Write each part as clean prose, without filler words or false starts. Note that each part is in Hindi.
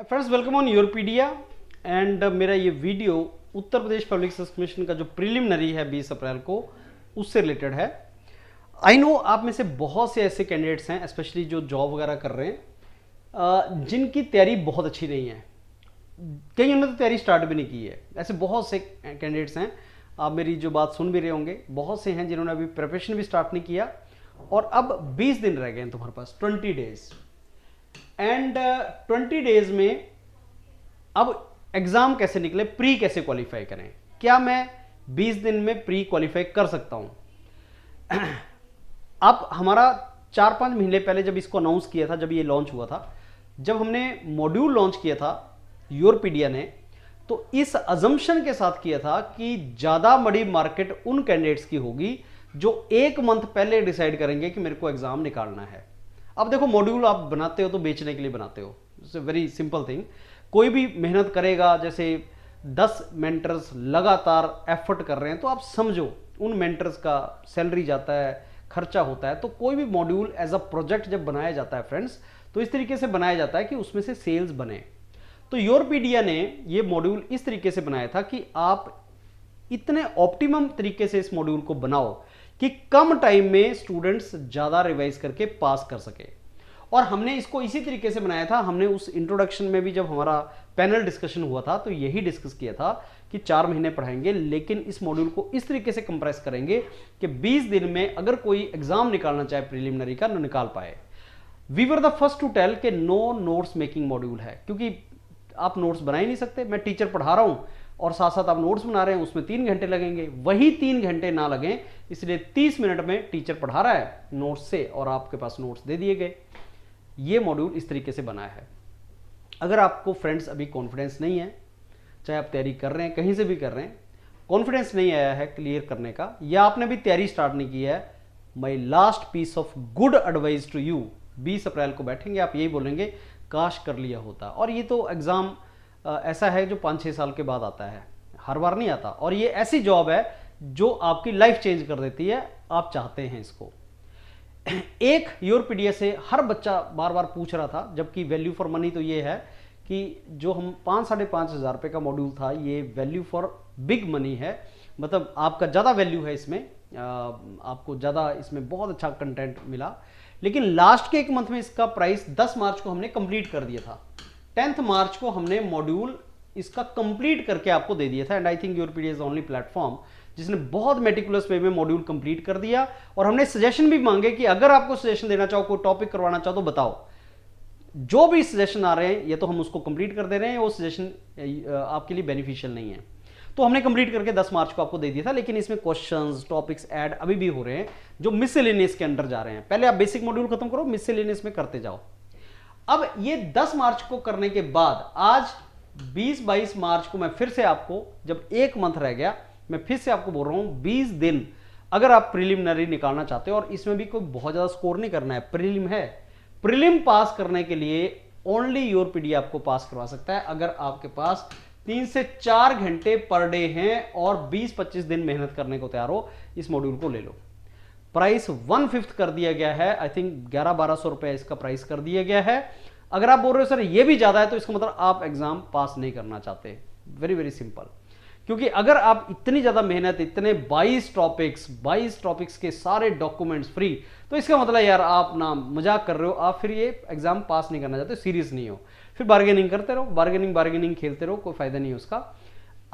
फ्रेंड्स वेलकम ऑन योरपीडिया एंड मेरा ये video Uttar Pradesh public service commission का जो प्रिलिमिनरी है 20 अप्रैल को उससे रिलेटेड है। आई नो आप में से बहुत से ऐसे कैंडिडेट्स हैं स्पेशली जो जॉब वगैरह कर रहे हैं जिनकी तैयारी बहुत अच्छी नहीं है। कई उन्होंने तो तैयारी स्टार्ट भी नहीं की है। ऐसे बहुत से कैंडिडेट्स हैं, आप मेरी जो बात सुन भी रहे होंगे, बहुत से हैं जिन्होंने अभी प्रिपरेशन भी स्टार्ट नहीं किया और अब 20 दिन रह गए हैं तुम्हारे पास, 20 डेज एंड 20 डेज में अब एग्जाम कैसे निकले, प्री कैसे क्वालिफाई करें, क्या मैं 20 दिन में प्री क्वालिफाई कर सकता हूं। अब हमारा 4-5 महीने पहले जब इसको अनाउंस किया था, जब ये लॉन्च हुआ था, जब हमने मॉड्यूल लॉन्च किया था योरपीडिया ने, तो इस अजम्पशन के साथ किया था कि ज्यादा बड़ी मार्केट उन कैंडिडेट्स की होगी जो 1 मंथ पहले डिसाइड करेंगे कि मेरे को एग्जाम निकालना है। अब देखो, मॉड्यूल आप बनाते हो तो बेचने के लिए बनाते हो, it's a very simple thing. कोई भी मेहनत करेगा, जैसे 10 मेंटर्स लगातार एफर्ट कर रहे हैं तो आप समझो उन मेंटर्स का सैलरी जाता है, खर्चा होता है। तो कोई भी मॉड्यूल एज अ प्रोजेक्ट जब बनाया जाता है फ्रेंड्स, तो इस तरीके से बनाया जाता है कि उसमें से सेल्स बने। तो योरपीडिया ने ये मॉड्यूल इस तरीके से बनाया था कि आप इतने ऑप्टिमम तरीके से इस मॉड्यूल को बनाओ कि कम टाइम में स्टूडेंट्स ज्यादा रिवाइज करके पास कर सके। और हमने इसको इसी तरीके से बनाया था। हमने उस इंट्रोडक्शन में भी जब हमारा पैनल डिस्कशन हुआ था तो यही डिस्कस किया था कि 4 महीने पढ़ाएंगे, लेकिन इस मॉड्यूल को इस तरीके से कंप्रेस करेंगे कि 20 दिन में अगर कोई एग्जाम निकालना चाहे प्रीलिमिनरी का, न निकाल पाए। We were the first to tell कि नो नोट्स मेकिंग मॉड्यूल है, क्योंकि आप नोट्स बना ही नहीं सकते। मैं टीचर पढ़ा रहा हूं और साथ साथ आप नोट्स बना रहे हैं, उसमें 3 घंटे लगेंगे। वही 3 घंटे ना लगें, इसलिए 30 मिनट में टीचर पढ़ा रहा है नोट्स से और आपके पास नोट्स दे दिए गए। ये मॉड्यूल इस तरीके से बना है। अगर आपको फ्रेंड्स अभी कॉन्फिडेंस नहीं है, चाहे आप तैयारी कर रहे हैं, कहीं से भी कर रहे हैं, कॉन्फिडेंस नहीं आया है क्लियर करने का, या आपने भी तैयारी स्टार्ट नहीं की है, my last piece of good advice to you, 20 अप्रैल को बैठेंगे, आप यही बोलेंगे काश कर लिया होता। और ये तो एग्जाम ऐसा है जो 5-6 साल के बाद आता है, हर बार नहीं आता। और ये ऐसी जॉब है जो आपकी लाइफ चेंज कर देती है, आप चाहते हैं इसको। एक योरपीडिया से हर बच्चा बार बार पूछ रहा था, जबकि वैल्यू फॉर मनी तो ये है कि जो हम 5-5.5 हज़ार रुपये का मॉड्यूल था, ये वैल्यू फॉर बिग मनी है। मतलब आपका ज़्यादा वैल्यू है इसमें, आपको ज़्यादा इसमें बहुत अच्छा कंटेंट मिला। लेकिन लास्ट के 1 मंथ में इसका प्राइस 10 मार्च को हमने कंप्लीट कर दिया था। 10th मार्च को हमने मॉड्यूल इसका कंप्लीट करके आपको दे दिया था। And I think Yourpedia is only platform जिसने बहुत मेटिकुलस वे में मॉड्यूल कंप्लीट कर दिया। और हमने सजेशन भी मांगे कि अगर आपको सजेशन देना चाहो, कोई टॉपिक करवाना चाहो तो बताओ। जो भी सजेशन आ रहे हैं ये तो हम उसको कंप्लीट कर दे रहे हैं, वो सजेशन आपके लिए बेनिफिशियल नहीं है। तो हमने कंप्लीट करके 10 मार्च को आपको दे दिया था। लेकिन इसमें क्वेश्चंस, टॉपिक्स ऐड अभी भी हो रहे हैं जो मिसलेनियस के अंडर जा रहे हैं। पहले आप बेसिक मॉड्यूल खत्म करो, मिसलेनियस में करते जाओ। अब ये 10 मार्च को करने के बाद आज 20-22 मार्च को मैं फिर से आपको, जब 1 मंथ रह गया, मैं फिर से आपको बोल रहा हूं 20 दिन अगर आप प्रीलिमिनरी निकालना चाहते हो, और इसमें भी कोई बहुत ज्यादा स्कोर नहीं करना है, प्रीलिम है। प्रीलिम पास करने के लिए ओनली योरपीडिया आपको पास करवा सकता है अगर आपके पास 3 से 4 घंटे पर डे हैं और 20-25 दिन मेहनत करने को तैयार हो। इस मॉड्यूल को ले लो। प्राइस 1/5 कर दिया गया है, आई थिंक 1100-1200 रुपए इसका प्राइस कर दिया गया है। अगर आप बोल रहे हो सर ये भी ज्यादा है, तो इसका मतलब आप एग्जाम पास नहीं करना चाहते। Very very simple. क्योंकि अगर आप इतनी ज्यादा मेहनत, इतने 22 टॉपिक्स के सारे डॉक्यूमेंट्स फ्री, तो इसका मतलब यार आप ना मजाक कर रहे हो, आप फिर ये एग्जाम पास नहीं करना चाहते, सीरियस नहीं हो। फिर बार्गेनिंग करते रहो, बार्गेनिंग खेलते रहो, कोई फायदा नहीं है उसका।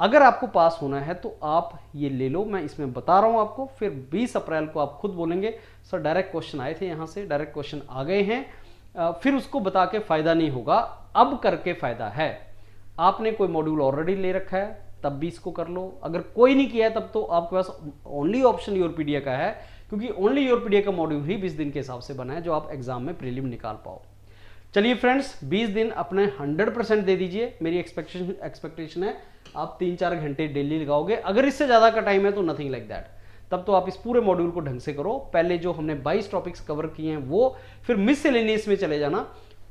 अगर आपको पास होना है तो आप ये ले लो, मैं इसमें बता रहा हूं आपको। फिर 20 अप्रैल को आप खुद बोलेंगे सर डायरेक्ट क्वेश्चन आए थे, यहां से डायरेक्ट क्वेश्चन आ गए हैं। फिर उसको बता के फायदा नहीं होगा, अब करके फायदा है। आपने कोई मॉड्यूल ऑलरेडी ले रखा है तब भी इसको कर लो। अगर कोई नहीं किया है तब तो आपके पास ओनली ऑप्शन योरपीडिया का है, क्योंकि ओनली योरपीडिया का मॉड्यूल ही 20 दिन के हिसाब से बना है जो आप एग्जाम में प्रीलिम निकाल पाओ। चलिए फ्रेंड्स, 20 दिन अपने 100% दे दीजिए। मेरी एक्सपेक्टेशन है आप 3-4 घंटे डेली लगाओगे। अगर इससे ज्यादा का टाइम है तो नथिंग लाइक दैट, तब तो आप इस पूरे मॉड्यूल को ढंग से करो। पहले जो हमने 22 टॉपिक्स कवर किए हैं वो, फिर मिसलेनियस में चले जाना,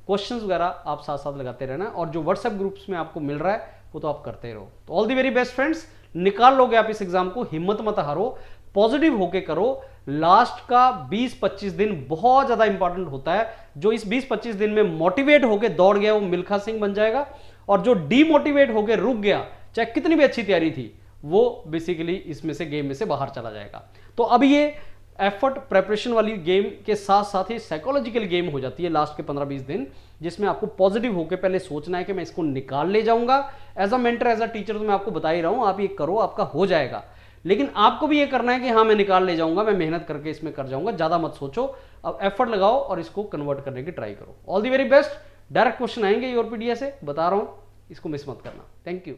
क्वेश्चंस वगैरह आप साथ साथ लगाते रहना, और जो व्हाट्सएप ग्रुप्स में आपको मिल रहा है वो तो आप करते रहो। तो all the very best friends, निकाल लोगे आप इस एग्जाम को, हिम्मत मत हारो, पॉजिटिव होके करो। लास्ट का 20-25 दिन बहुत ज्यादा इंपॉर्टेंट होता है। जो इस 20-25 दिन में मोटिवेट होकर दौड़ गया वो मिल्खा सिंह बन जाएगा, और जो डीमोटिवेट होकर रुक गया चाहे कितनी भी अच्छी तैयारी थी वो बेसिकली इसमें से गेम में से बाहर चला जाएगा। तो अब ये एफर्ट प्रेपरेशन वाली गेम के साथ साथ ही साइकोलॉजिकल गेम हो जाती है लास्ट के 15-20 दिन, जिसमें आपको पॉजिटिव होकर पहले सोचना है कि मैं इसको निकाल ले जाऊंगा। As a mentor as a teacher तो मैं आपको बता ही रहा हूं, आप ये करो आपका हो जाएगा, लेकिन आपको भी ये करना है कि हाँ मैं निकाल ले जाऊंगा, मैं मेहनत करके इसमें कर जाऊंगा। ज्यादा मत सोचो, अब एफर्ट लगाओ और इसको कन्वर्ट करने की ट्राई करो। All the very best. Direct question आएंगे यूरोपीडिया से, बता रहा हूं, इसको मिस मत करना। Thank you.